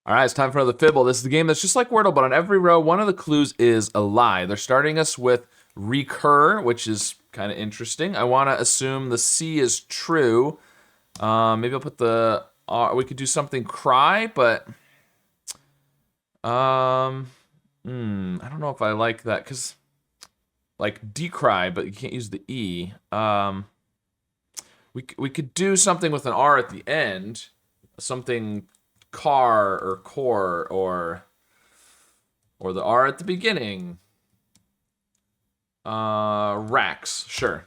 All right, it's time for another Fibble. This is the game that's just like Wordle, but on every row, one of the clues is a lie. They're starting us with RECUR, which is kind of interesting. I want to assume the C is true. Maybe I'll put the R. We could do something cry, but I don't know if I like that because like decry, but you can't use the E. We could do something with an R at the end, something car or core or the R at the beginning. Racks, sure.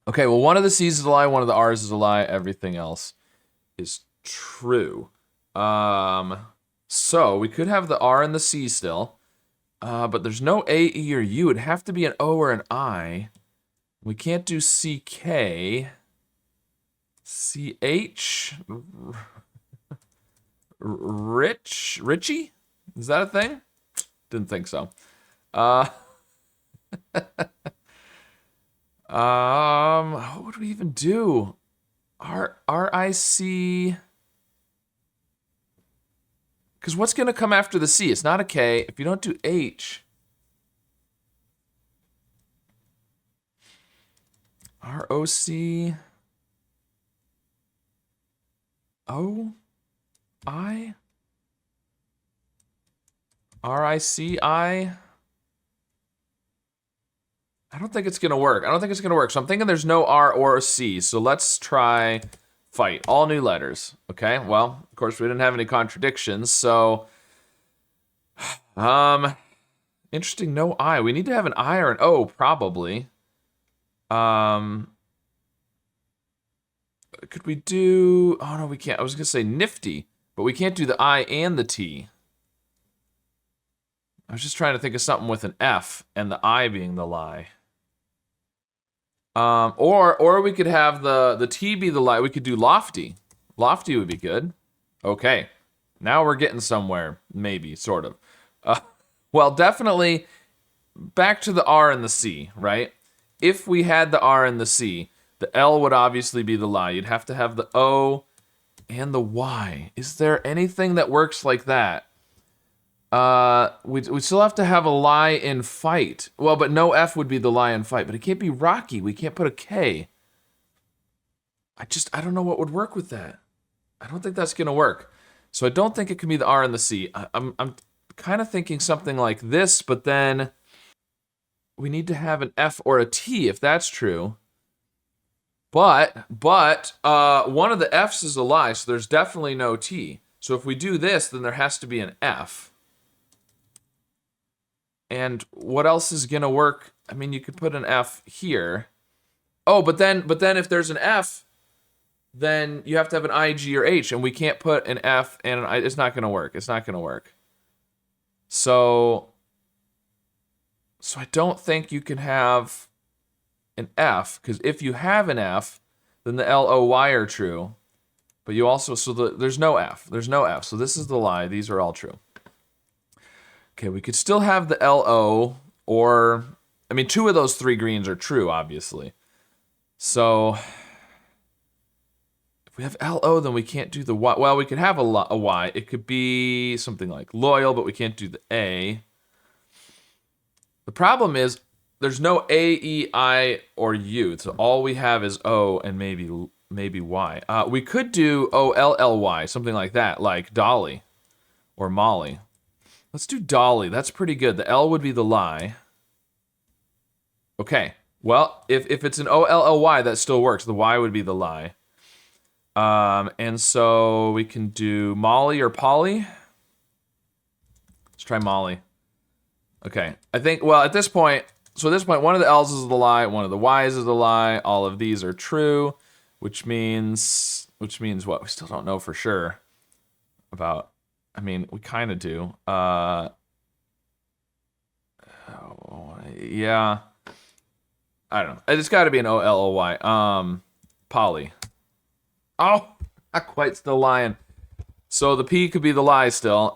Okay, well, one of the C's is a lie, one of the R's is a lie, everything else is true. So we could have the R and the C still, but there's no A, E, or U. It'd have to be an O or an I. We can't do CK. CH? Richie? Is that a thing? Didn't think so. What would we even do? R-I-C. Because what's going to come after the C? It's not a K. If you don't do H. R-O-C. O-I. R-I-C-I. I don't think it's going to work. So I'm thinking there's no R or C. So let's try fight. All new letters. Okay, well, of course, we didn't have any contradictions. So, interesting, no I. We need to have an I or an O, probably. Could we do... Oh, no, we can't. I was going to say nifty, but we can't do the I and the T. I was just trying to think of something with an F and the I being the lie. Or we could have the T be the lie. We could do lofty. Lofty would be good. Okay. Now we're getting somewhere. Maybe, sort of. Well, definitely back to the R and the C, right? If we had the R and the C, the L would obviously be the lie. You'd have to have the O and the Y. Is there anything that works like that? We still have to have a lie in fight. Well, but no F would be the lie in fight. But it can't be Rocky. We can't put a K. I don't know what would work with that. I don't think that's gonna work. So I don't think it can be the R and the C. I'm kind of thinking something like this, but then we need to have an F or a T if that's true. But one of the F's is a lie, so there's definitely no T. So if we do this, then there has to be an F. And what else is gonna work? I mean, you could put an F here. Oh, but then if there's an F, then you have to have an I, G, or H, and we can't put an F and an I. It's not gonna work. It's not gonna work. So I don't think you can have an F, because if you have an F, then the L, O, Y are true. But you also, there's no F. There's no F. So this is the lie. These are all true. Okay, we could still have the LO, or, I mean, two of those three greens are true, obviously. So, if we have LO, then we can't do the Y. Well, we could have a Y. It could be something like loyal, but we can't do the A. The problem is, there's no A, E, I, or U. So all we have is O and maybe Y. We could do O-L-L-Y, something like that, like Dolly or Molly. Let's do Dolly. That's pretty good. The L would be the lie. Okay. Well, if it's an O-L-L-Y, that still works. The Y would be the lie. And so we can do Molly or Polly. Let's try Molly. Okay. I think, well, at this point, one of the L's is the lie, one of the Y's is the lie. All of these are true, which means what? We still don't know for sure about. I mean, we kind of do. Yeah. I don't know. It's got to be an O-L-O-Y. Polly. Oh, not quite, still lying. So the P could be the lie still.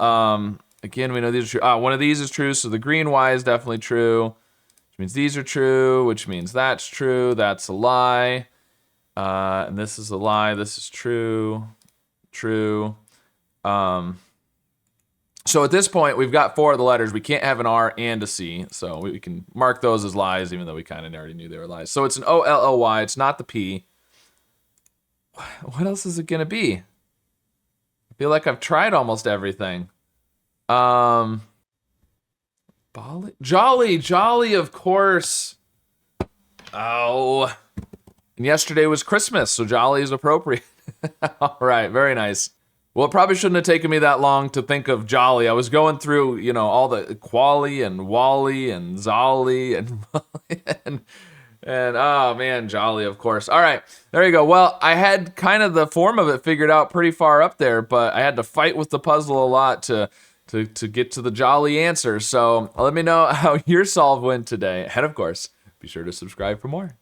Again, we know these are true. One of these is true, so the green Y is definitely true. Which means these are true, which means that's true. That's a lie. And this is a lie. This is true. True. So at this point, we've got 4 of the letters. We can't have an R and a C, so we can mark those as lies, even though we kind of already knew they were lies. So it's an O-L-L-Y. It's not the P. What else is it going to be? I feel like I've tried almost everything. Jolly, of course. Oh. And yesterday was Christmas, so jolly is appropriate. All right, very nice. Well, it probably shouldn't have taken me that long to think of jolly. I was going through, you know, all the quali and wally and zolly and oh man, jolly, of course. All right, there you go. Well, I had kind of the form of it figured out pretty far up there, but I had to fight with the puzzle a lot to get to the jolly answer. So let me know how your solve went today. And of course, be sure to subscribe for more.